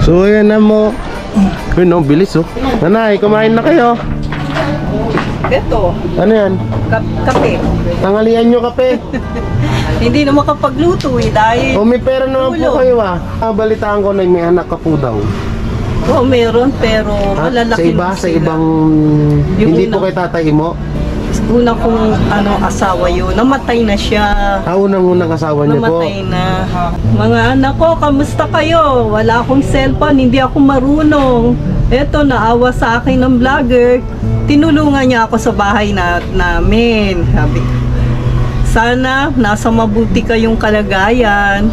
So yan na mo. Yun no, bilis oh. Nanay, kumain na kayo. Ito, Ano yan? kape. Tanghalian nyo kape. Hindi na makapagluto eh dahil O may pera naman po Tulog. kayo ah. Balitaan ko na may anak ka po daw. meron pero Ha? malalaki Sa iba, na sa sila. ibang... Yung Hindi una. po kay tatay mo? Una kong asawa yun, namatay na siya. Unang-unang asawa niyo po. Namatay na. Mga anak ko, kamusta kayo? Wala akong cellphone, hindi ako marunong. Eto, naawa sa akin ng vlogger. Tinulungan niya ako sa bahay namin. Sabi ko, sana nasa mabuti kayong kalagayan.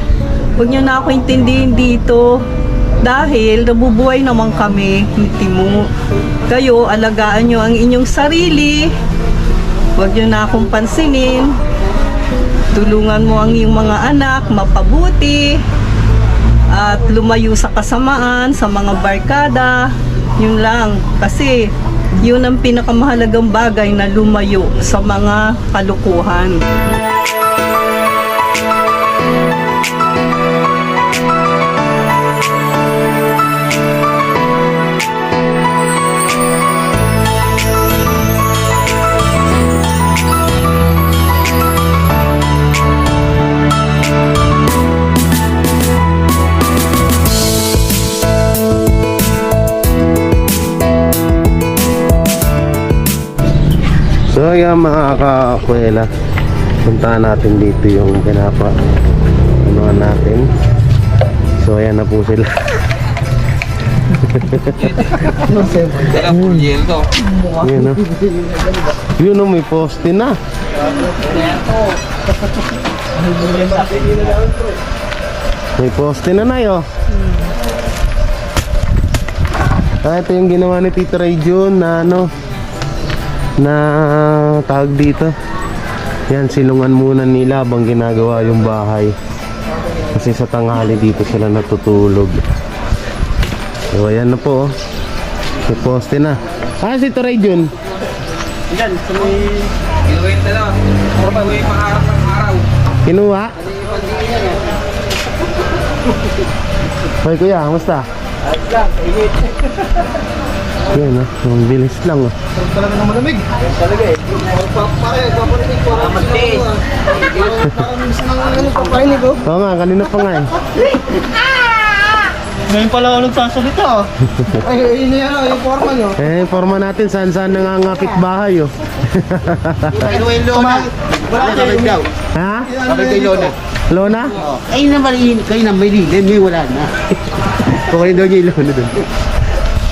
Huwag niyo na ako intindihin dito. Dahil nabubuhay naman kami ni Timo. Kayo, alagaan niyo ang inyong sarili. Huwag niyo na akong pansinin. Tulungan mo ang iyong mga anak, mapabuti. At lumayo sa kasamaan, sa mga barkada. Yun lang. Kasi yun ang pinakamahalagang bagay na lumayo sa mga kalukuhan. So ayan mga kakakwela, puntahan natin dito yung ano natin. So ayan na po sila. Yun o. Yun o, may poste na. May poste na o. Ito yung ginawa ni Tito Ray Jun na na tawag dito. Yan, silungan muna nila habang ginagawa yung bahay. Kasi sa tanghali dito sila natutulog. So ayan na po. May poste na. Si Tito Ray Jun. Yan, sa may... Ginuwin na lang. Para pa may pangarap ng araw. Kinuha? Hoy kuya, kamusta? Ayos lang, init. Yan ang bilis lang Talaga na malamig. Talaga eh. Paparinig ko. Magtiis. Paparinig ko. Oo nga, kanina pa nga eh. Ngayon pala ako nagsasalita. Ay, yun yan yung forma nyo. Eh, forma natin saan nangangapit bahay oh. Inuwi yung lona. Wala kayo. Ha? Kapag kayo lona. Lona? Ay naman, kayo na may lilim. May wala na. Kukunin daw niya yung lona dun.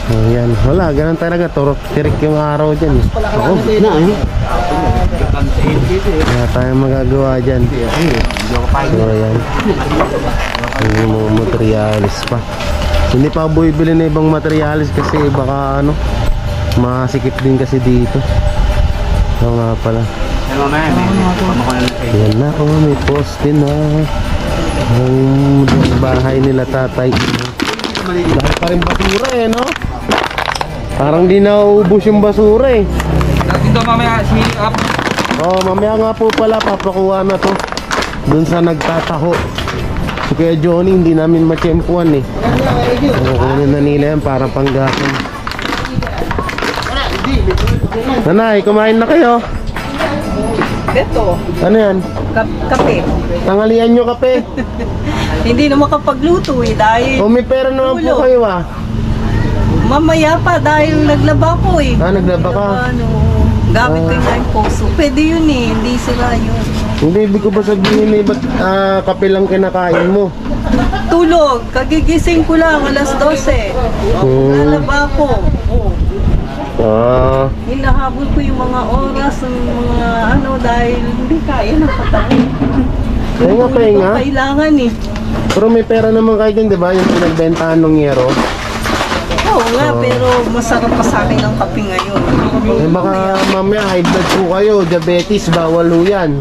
Oh, yan. Wala, ganun talaga. Turok, tirik yung araw dyan. Oo. Na eh. Wala tayong magagawa dyan. So, ayan. Yung mga materialis pa. Hindi pa ako bumibili na ibang materialis kasi baka masikip din kasi dito. Oo nga pala. Yan na, may poste na. Ang bahay nila tatay. Dahil pa rin basura no? Parang di nauubos yung basura eh. Dito mamaya, siniling up. Mamaya nga po pala papakuha na to dun sa nagtataho. Si Kuya Johnny hindi namin matsyempuan eh. Kukunin na nila yan para panggasan. Nanay, kumain na kayo. Ito, Ano yan? kape. Tanghalian nyo kape. Hindi na makapagluto eh dahil May pera naman po Tulog. kayo ah. mamaya pa dahil naglaba ko eh. Naglaba ka? Gamit ko yung poso. Pwede yun eh, hindi sila yun. Hindi, ibig ko ba sabihin eh, ba't kape lang kinakain mo? Tulog, kagigising ko lang alas 12. Lalaba ko. Hinahabol ko yung mga oras ng mga dahil hindi kaya ng katawan. Pahinga. Kailangan eh. Pero may pera naman kayo din, di ba? Yung pinagbentahan ng yero. Oo nga, pero masarap pa sa akin ang kape ngayon. Baka mamaya high blood po kayo, diabetes, bawal ho yan.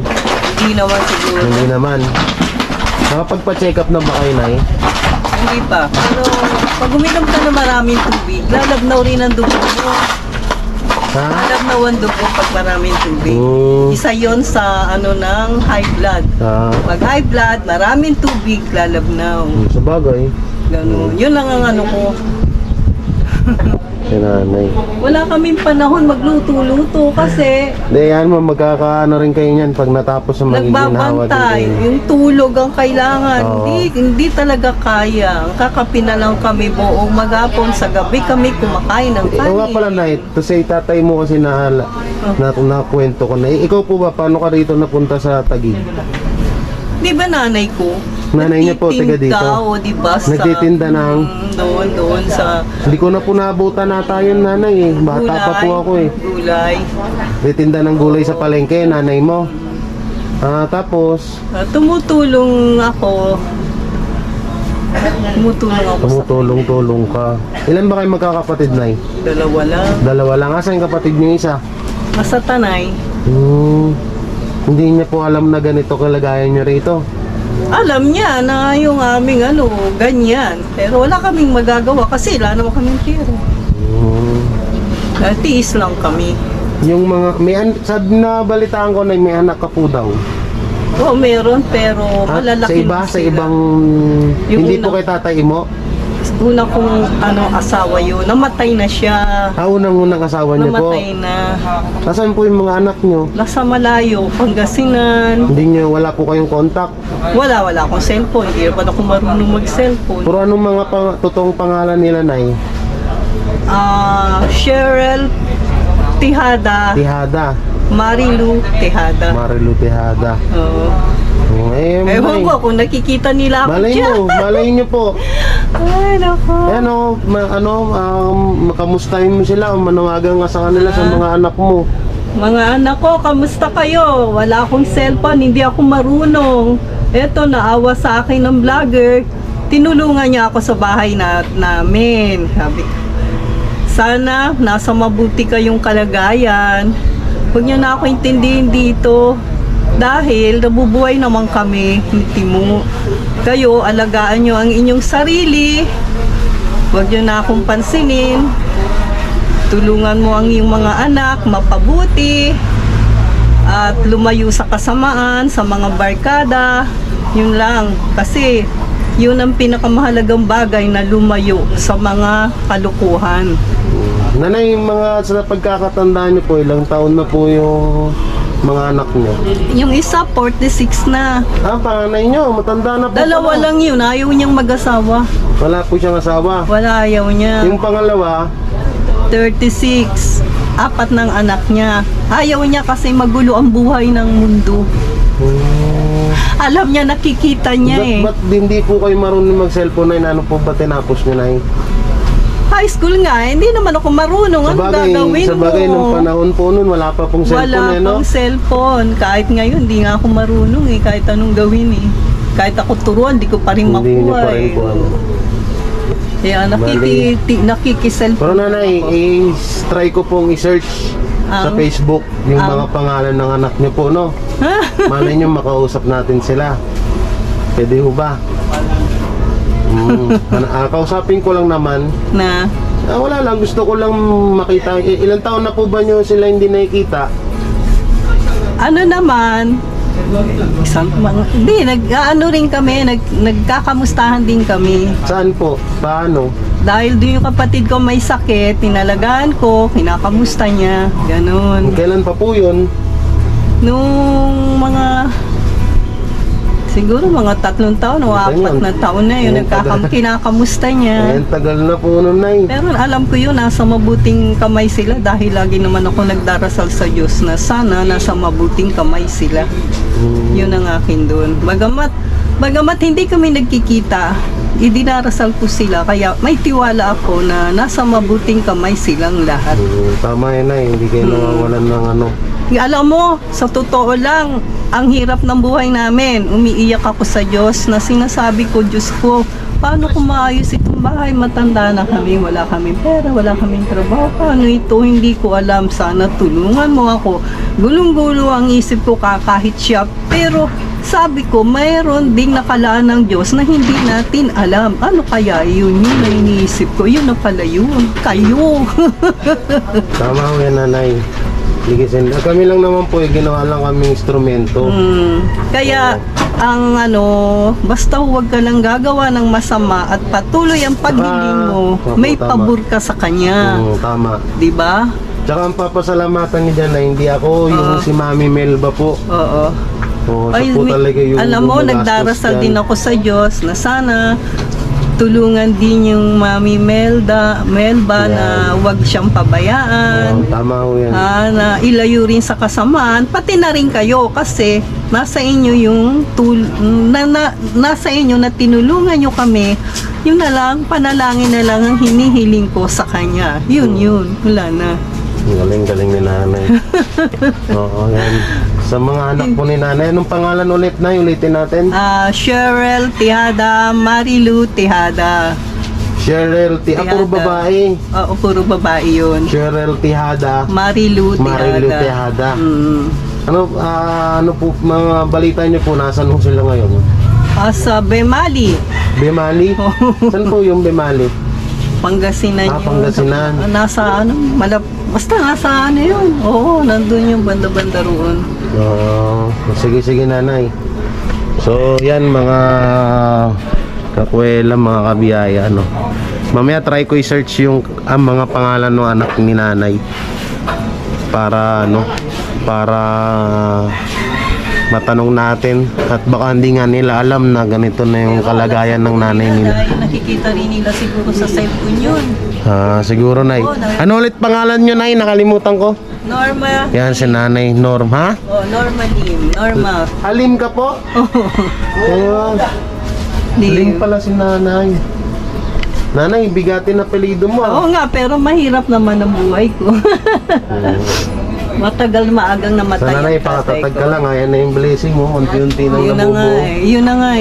Hindi naman siguro. Hindi naman. Nakapagpa-check up na ba kayo, Nay? Hindi pa. Pero pag uminom ka na maraming tubig, lalabnaw rin ang dugo mo. Ha? Lalabnaw ang dugo pag maraming tubig. Oo. Isa yon sa ng high blood. Pag high blood, maraming tubig, lalabnaw. Sa bagay. Ganun. Yun lang ang ano ko. Si nanay. Wala kaming panahon magluto-luto kasi Di yan mo, magkakaano rin kayo niyan pag natapos sa magiging nagbabantay. din kayo. Yung tulog ang kailangan. Oo. Hindi talaga kaya. Kakapi na lang kami buong maghapon. Sa gabi kami kumakain ng Ikaw nga kanin. pala, Nay, to say tatay mo kasi na kwento ko na. Ikaw po ba, paano ka rito napunta sa Taguig? Di ba nanay ko? Nanay niya po, taga dito. Nagtitinda, o di ba? Nagtitinda ng... Doon sa Hindi ko na po nabutan na tayo, nanay eh. Bata pa po ako eh. Gulay. Nagtitinda ng gulay sa palengke, nanay mo. Tapos, Tumutulong ako. Tumutulong ako sa tumutulong-tulong ka. Ilan ba kayo magkakapatid, Nay? dalawa lang. Dalawa lang. Asan yung kapatid niyo isa? Nasa Tanay. Hindi niya po alam na ganito kalagayan niyo rito. Alam niya na yung aming ganyan. Pero wala kaming magagawa kasi wala naman kaming pera. Tiis lang kami. Yung mga, sa nabalitaan ko na may anak ka po daw. Oo, meron pero Sa malalaki iba, na sa sila. ibang, Yung hindi una- po kay tatay mo. Una kong asawa yun. Namatay na siya. Unang asawa niyo po. Namatay na. Nasaan po yung mga anak niyo? Nasa malayo, Pangasinan. Hindi niyo, wala po kayong contact. Wala akong cellphone. Hindi pa ako marunong mag-cellphone. Pero anong mga totoong pangalan nila, Nay? Cheryl Tejada, Tihada. Marilu Tejada. Marilu Tihada. Oo. Nay. Ewan ko kung nakikita nila ako Malay dyan. mo, malay niyo po. Ay, nako. Makamustahin mo sila, manawagan nga sa kanila sa mga anak mo. Mga anak ko, kamusta kayo? Wala akong cellphone, hindi ako marunong. Eto, naawa sa akin ng vlogger. Tinulungan niya ako sa bahay namin. Sabi ko, sana nasa mabuti kayong kalagayan. Huwag niyo na ako intindihin dito. Dahil nabubuhay naman kami ni Timo. Kayo, alagaan niyo ang inyong sarili. Huwag niyo na akong pansinin. Tulungan mo ang iyong mga anak, mapabuti. At lumayo sa kasamaan, sa mga barkada. Yun lang. Kasi yun ang pinakamahalagang bagay na lumayo sa mga kalukuhan. Nanay, sa pagkakatandaan niyo po, ilang taon na po yung mga anak niyo? Yung isa, 46 na. Panganay niyo, matanda na po. Dalawa pala. lang yun. Ayaw niyang mag-asawa. Wala po siyang asawa. Wala, ayaw niya. Yung pangalawa, 36. 4 ng anak niya. Ayaw niya kasi magulo ang buhay ng mundo. Alam niya, nakikita niya eh. ba't hindi po kayo marunong mag-cellphone na ano po ba tinapos niyo, Nay? High school nga, hindi naman ako marunong. Ano gagawin mo? Sa bagay, nung panahon po nun, wala pa pong cellphone Wala eh, no? pang cellphone. Kahit ngayon, hindi nga ako marunong eh. Kahit anong gawin eh. Kahit ako turuan, di ko pa rin Hindi niyo makuha pa rin eh. po ano. Kaya Mali. nakikiselfone. Pero nanay, try ko pong i-search sa Facebook yung mga pangalan ng anak niyo po, no? Malay niyo makausap natin sila. Pwede ho ba? Kausapin ko lang naman. Na, Wala lang, gusto ko lang makita. Ilang taon na po ba niyo sila hindi nakikita? ano naman, rin kami, nagkakamustahan din kami. Saan po? Paano? Dahil doon yung kapatid ko may sakit, tinalagaan ko, kinakamusta niya, ganun. Kailan pa po yun? Nung siguro mga 3 taon o 4 na taon na yun, kinakamusta niya. Tagal na po nun, Nay. Pero alam ko yun, nasa mabuting kamay sila dahil lagi naman ako nagdarasal sa Diyos na sana nasa mabuting kamay sila. Yun ang akin doon. Bagamat hindi kami nagkikita, idinarasal ko sila kaya may tiwala ako na nasa mabuting kamay silang lahat. Tama yun, Nay. Hindi kayo nawawalan ng ano. Alam mo, sa totoo lang, ang hirap ng buhay namin. Umiiyak ako sa Diyos na sinasabi ko, Diyos ko, paano ko maayos itong bahay? Matanda na kami, wala kaming pera, wala kaming trabaho. Paano ito? Hindi ko alam. Sana tulungan mo ako. Gulong-gulo ang isip ko kahit siya. Pero sabi ko, mayroon ding nakalaan ng Diyos na hindi natin alam. Ano kaya yun? Yun na iniisip ko. Yun na pala yun. Kayo. Tama ho yan, Nanay. Kami lang naman po, ginawa lang kami instrumento. Kaya ang basta huwag ka lang gagawa ng masama at patuloy ang paghiling mo, Opo, may tama. pabor ka sa kanya. Tama. 'Di ba? Tsaka ang papasalamatan niya dyan na hindi ako yung si Mami Melba po. Oo. Siya po talaga yung alam mo, gumagastos nagdarasal dyan. din ako sa Diyos na sana tulungan din yung Mami Melba na huwag siyang pabayaan. Tama ho yan. Na ilayo rin sa kasamaan, pati na rin kayo kasi nasa inyo yung nasa inyo na tinulungan nyo kami. Yun na lang, panalangin na lang ang hinihiling ko sa kanya. Yun, wala na. Galing ni nanay. Oo, yan. Sa mga anak po ni nanay, anong pangalan ulit na? Ulitin natin. Cheryl Tejada, Marilu Tejada. Cheryl puro babae. Oo, puro babae yun. Cheryl Tejada. Marilu Tejada. Mm. Ano po, mga balita niyo po, nasan po sila ngayon? Sa Bemali. Bemali? Saan po yung Bemali? Pangasinan yun. Pangasinan. Nasa basta nasa yun. Oo, nandun yung banda-banda roon. Sige nanay. So yan mga kakwela, mga kabiyaya, mamaya try ko i-search yung mga pangalan ng anak ni nanay para para matanong natin at baka hindi nga nila alam na ganito na yung kalagayan ng nanay nila. Dahil nakikita rin nila siguro sa cellphone yun. Siguro nay. Ano ulit pangalan nyo nay? Nakalimutan ko. Norma. Yan si nanay Norm, ha? Norma Lim. Norma. Alim ka po? Oo. Lim pala si nanay. Nanay, bigatin na apelyido mo. Oo nga, pero mahirap naman ang buhay ko. Matagal maagang namatay. Sa nanay, ang tatay pakatatag ko. ka lang. Ayan na yung blessing mo. Unti-unti nang Yun na nga nabubuo. Yun na nga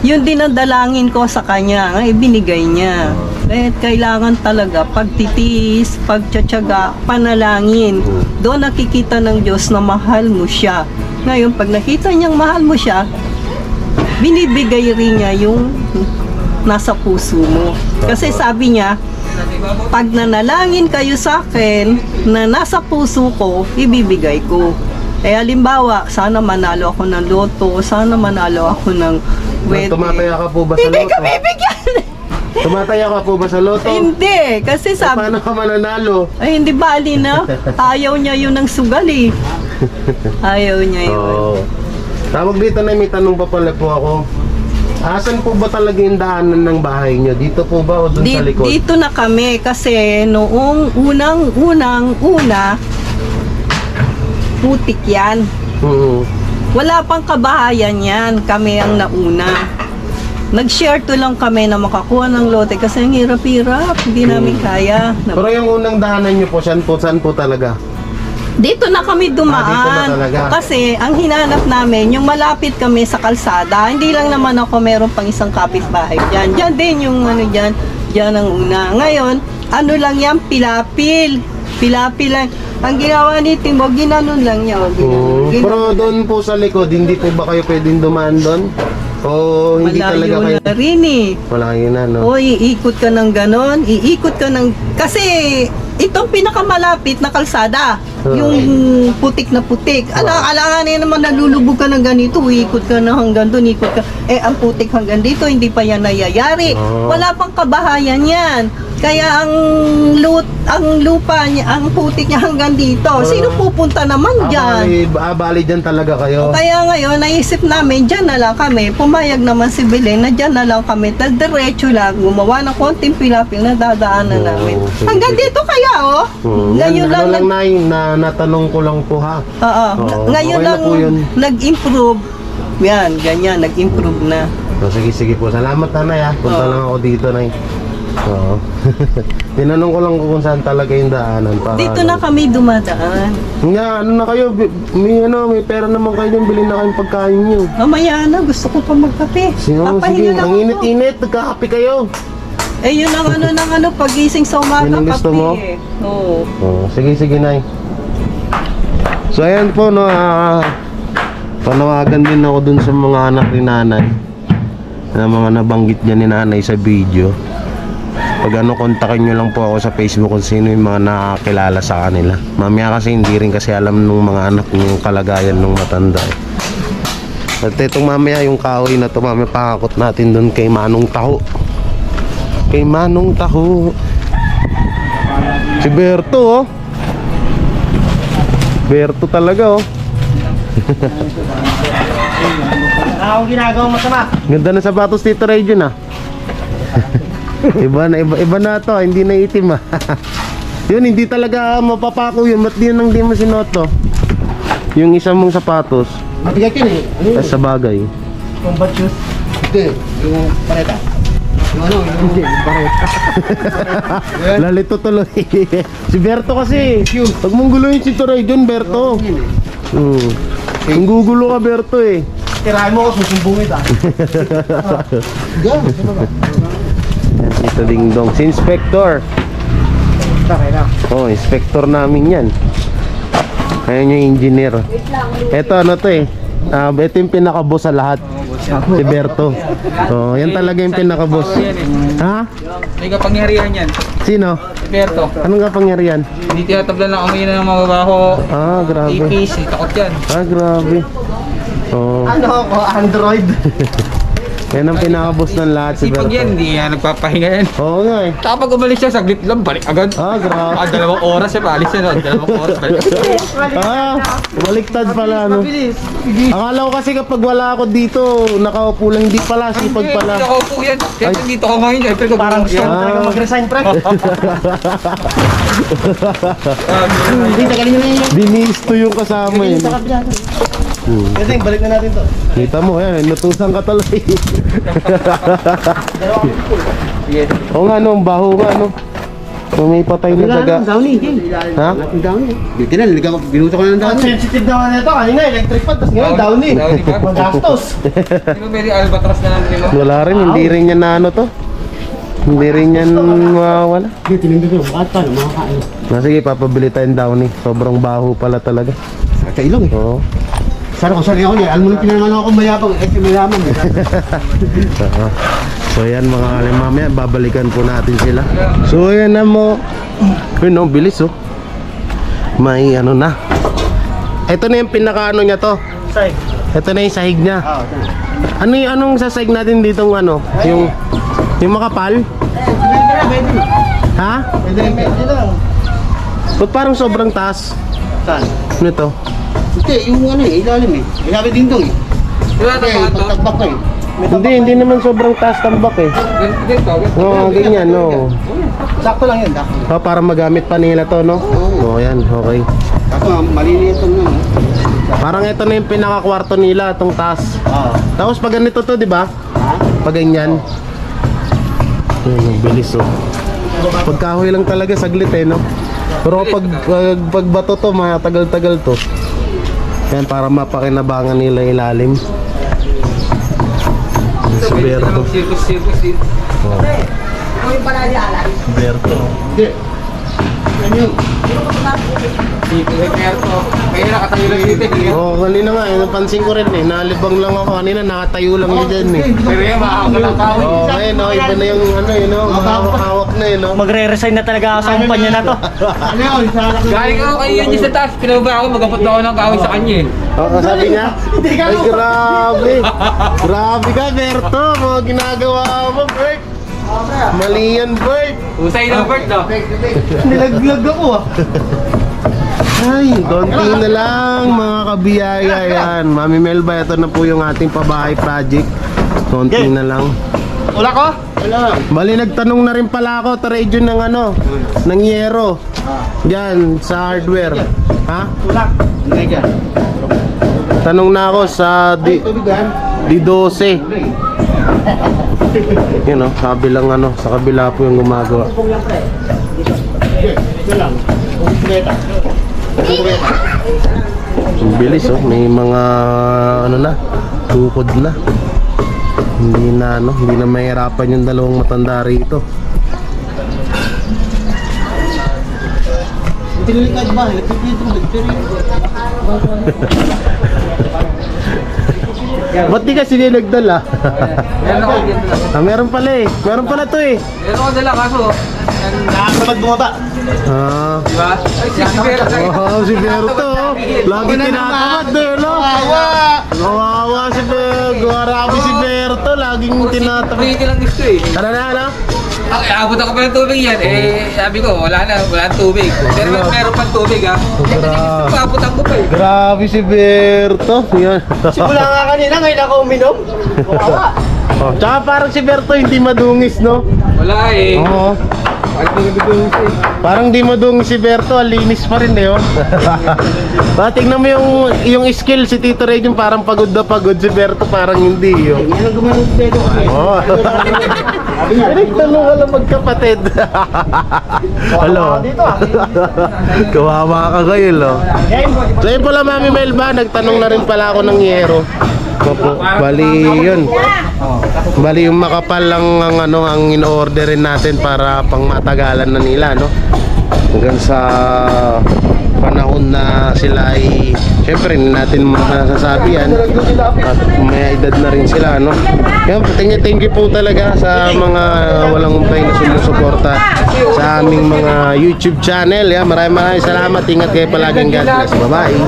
Yun din ang dalangin ko sa kanya. Binigay niya. Kailangan talaga pagtitiis, pagtsatsaga, panalangin. Doon nakikita ng Diyos na mahal mo siya. Ngayon, pag nakita niyang mahal mo siya, binibigay rin niya yung nasa puso mo. Kasi sabi niya, pag nanalangin kayo sa akin na nasa puso ko, ibibigay ko. Halimbawa, sana manalo ako ng loto, sana manalo ako ng wedding. Tumataya ka po ba sa Hindi loto? ka bibigyan! Tumataya ka po ba sa loto? Hindi, kasi sabi, Paano ka mananalo? ay hindi bali na. Ayaw niya yun ng sugal eh. Ayaw niya yun. Oo. Tawag dito na may tanong pa pala po ako. Asan po ba talaga yung daanan ng bahay nyo? Dito po ba o dun sa likod? Dito na kami kasi noong una, putik yan. Wala pang kabahayan yan. Kami ang nauna. Nag-share to lang kami na makakuha ng lote kasi ang hirap-hirap. Hindi namin kaya. Pero yung unang daanan nyo po, saan po talaga? Dito na kami Dito na dumaan. talaga. Kasi ang hinanap namin, yung malapit kami sa kalsada. Hindi lang naman ako meron pang isang kapitbahay dyan. Dyan din yung dyan. Dyan ang una. Ngayon, lang yan, pilapil. Pilapil lang. Ang ginawa ni Timo, ginanon lang niya. Pero doon po sa likod, hindi po ba kayo pwedeng dumaan doon? O hindi talaga kayo? na rin eh. Wala yun na, no? O, iikot ka ng ganon, iikot ka ng... Kasi, itong pinakamalapit na kalsada, yung putik na putik. Alangan naman nalulubog ka ng ganito, iikot ka na hanggang doon, ikot ka. Ang putik hanggang dito, hindi pa yan nayayari. Wala pang kabahayan yan. Kaya ang lupa niya, ang putik niya hanggang dito. Sino pupunta naman dyan? Bali dyan talaga kayo. Kaya ngayon, naisip namin, dyan na lang kami. Pumayag naman si Belen na dyan na lang kami. Diretso lang, gumawa ng konting pilapil na dadaanan namin. sige, Hanggang sige. dito kaya, oh. Ngayon lang, natanong ko lang po ha. Oo. Ngayon okay na lang po yun. nag-improve. Yan, ganyan, nag-improve na. So, sige po. Salamat nanay ha. Punta lang ako dito nay. Oo. Tinanong ko lang kung saan talaga yung daanan. Para, Dito na kami dumadaan. Nga, na kayo? May pera naman kayo yung bilhin na kayong pagkain nyo. Mamaya na, gusto ko pa magkape. Sige, Papahinga lang ang ako. init-init. Nagkakape kayo. Yun ang pagising sa umaga, Yun ang gusto kape. mo? Oo. Oh, sige nay. So ayan po no, panawagan din ako dun sa mga anak ni nanay na mga nabanggit niya ni nanay sa video. Pag kontakin nyo lang po ako sa Facebook kung sino yung mga nakakilala sa kanila. Mamaya kasi hindi rin kasi alam nung mga anak niyo yung kalagayan nung matanda. At itong mamaya yung kahoy na to, mamaya pakakot natin doon kay Manong Taho. Kay Manong Taho. Si Berto, oh. Berto talaga, oh. Akong ginagawa masama. Ganda na sapatos dito, Region, ah. iba na to, hindi na itim, ah. Yun, hindi talaga mapapako yun. Ba't yun ang di mo sinuot, yung isang mong sapatos? Matigat yun eh. Sa bagay. Combat shoes. Hindi, yung pareta. Yung ano, yung pareta. Lalito tuloy. Si Berto kasi. Huwag mong guluhin si Region, Berto. Kung gugulo ka, Berto, eh. Tirahin mo ako, susumbungin ah. Yan, dito dingdong. Si Inspector. Oh, Inspector namin yan. Ayan yung engineer. Ito ano to eh. Ito yung pinaka-boss sa lahat. Si Berto. Oh, yan talaga yung pinaka-boss. Ha? May kapangyarihan yan. Sino? Berto. Anong kapangyarihan? Hindi tinatablan ng kamay na ng mababaho. Ah, grabe. APs, takot yan. Ah, grabe. Oh. Ano ako? Android. Yan ang pinaka-boss ng lahat si Sipag Berto. yan, hindi yan nagpapahinga yan. Oo nga eh. Kapag umalis siya, saglit lang, balik agad. Ah, grabe. 2 oras siya, paalis siya. 2 oras, balik. Ah, baliktad pala, no? Akala ko kasi kapag wala ako dito, nakaupo lang, hindi pala, sipag pala. Hindi ako po yan. Kaya dito ako ngayon, syempre ko parang gusto Ah. talaga mag-resign, pre. Hindi, tagalin nyo na yun. Binisto yung kasama yun. Kasi balik na natin to. Kita mo, yan, natusan ka tuloy. Yes. Oo nga, no, baho nga, no. Kung may patay na daga. Downy. Ha? Downy. Buti na, binuto ko na ng downy. Sensitive naman ito. Kanina, electric fan. Tapos ngayon, downy. Magastos. Di ba pwede albatros na lang, di ba? Wala rin, hindi rin yan na ano to. Hindi rin yan mawawala. Hindi, tinindi ko. Bakit pa? Makakain. Sige, papabili tayong downy. Sobrang baho pala talaga. Sa ilong eh. Oo. Sana ko sari ako niya. Alam mo nung pinanaman ako mayabang. Eh, si mayaman eh. Oo. So yan mga kalimamaya, babalikan po natin sila. So yan na mo. Yun no, bilis oh. May ano na. Ito na yung pinaka-ano niya to. Sahig. Ito na yung sahig niya. Oo. Ano yung anong sasahig natin dito ano? Yung makapal? Pwede na. Ha? Pwede lang. Ba't parang sobrang taas? Saan? Ano ito? Hindi, yung ano eh, ilalim eh. Ilalim din to eh. Diba ito Hindi, pagtagbak ko eh. Hindi naman sobrang taas tambak eh. ganito? Oo, ganyan no. Sakto lang yun, sakto. Oh, para magamit pa nila to no? Oo, yan, okay. Kaso maliliit itong ano. Parang ito na yung pinaka-kwarto nila, itong taas. Oo. Tapos pag ganito to, di ba? Ha? Pag ganyan. Yun, ang bilis oh. Pagkahoy lang talaga, saglit eh, no? Pero pag bato to, matagal-tagal to. Yan, para mapakinabangan nila ilalim. Si Berto. Sirkus din. Oh. Berto. Hindi. Ano yun? Berto. Kaya nakatayo lang dito. Oo, kanina nga, napansin ko rin eh. Nalibang lang ako kanina, nakatayo lang niya dyan eh. Pero yan, makakalang kawin. Oo, ngayon no, iba na yung ano yun, no? Hawak na yun, no? Magre-resign na talaga ako sa kumpanya na to. Ano yun? Galing ako kay yun sa taas. Pinababa ako, magapot ako ng kawin sa kanya eh. Oo, sabi niya? Ay, grabe! Grabe ka, Berto! Mga ginagawa mo, Bert! Mali yan, Bert! Usay ng Bert, no? Nilaglag ako ah. Ay, konti na lang mga kabiyaya yan. Mami Melba, ito na po yung ating pabahay project. Konti na lang. Wala ko? Wala. Bali, nagtanong na rin pala ako, Tarejo ng ano, ng yero. Diyan, sa hardware. Ha? Wala. Hindi ka. Tanong na ako sa Tubigan. D12. Yun o, sa kabilang ano, sa kabila po yung gumagawa. Ito lang. Kumpleta. Ang bilis oh, may mga ano na, tukod na. Hindi na mahirapan yung dalawang matanda rito. Tinilikad ba? Nagpipito mo. Ba't di kasi nagdala? Meron ako dito lang. Meron pala eh. Meron pala to eh. Meron ako dala kaso. Nakakabag bumaba. Di ba? Ay, si Berto. Oh, si Berto. Lagi tinatamad eh, no? Kawawa si Berto. Grabe si Berto. Laging tinatamad. Pretty lang gusto eh. Tara na, ano? Abot ako pa ng tubig yan. Sabi ko, wala na tubig. Pero meron pang tubig ha. Grabe. Abutan ko pa eh. Grabe si Berto. Yan. Simula nga kanina, ngayon ako uminom. Oh, tsaka parang si Berto hindi madungis, no? Wala eh. Oo. Wala ko nabibigong eh. Parang di madungis si Berto, ang linis pa rin eh, oh. Tingnan mo yung skill si Tito Ray, yung parang pagod na pagod si Berto, parang hindi, oh. Yan ang gumanong dedo. Oh. Pinagtanong ka lang magkapatid. Hello. Kawawa ka kayo, lo. So yun pala, Mami Melba, nagtanong na rin pala ako ng yero. Opo, bali yun. Bali yung makapal lang ang ano ang in-orderin natin para pang matagalan na nila, no? Hanggang sa panahon na sila ay syempre hindi natin masasabi yan at may edad na rin sila, no? Yan, thank you po talaga sa mga walang umpay na sumusuporta sa aming mga YouTube channel. Yan, maraming salamat. Ingat kayo palaging. God bless. Bye-bye.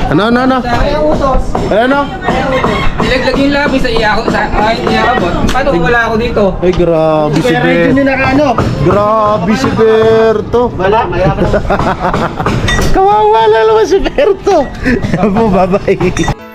Ano? Ano? Nilaglag yung labi sa iyako sa iyakabot. Paano kung wala ako dito? Ay, grabe si Pero Berto. yun yung nakaano. Grabe si Berto. Wala, mayroon. Kawawa na naman si Berto. Bye-bye.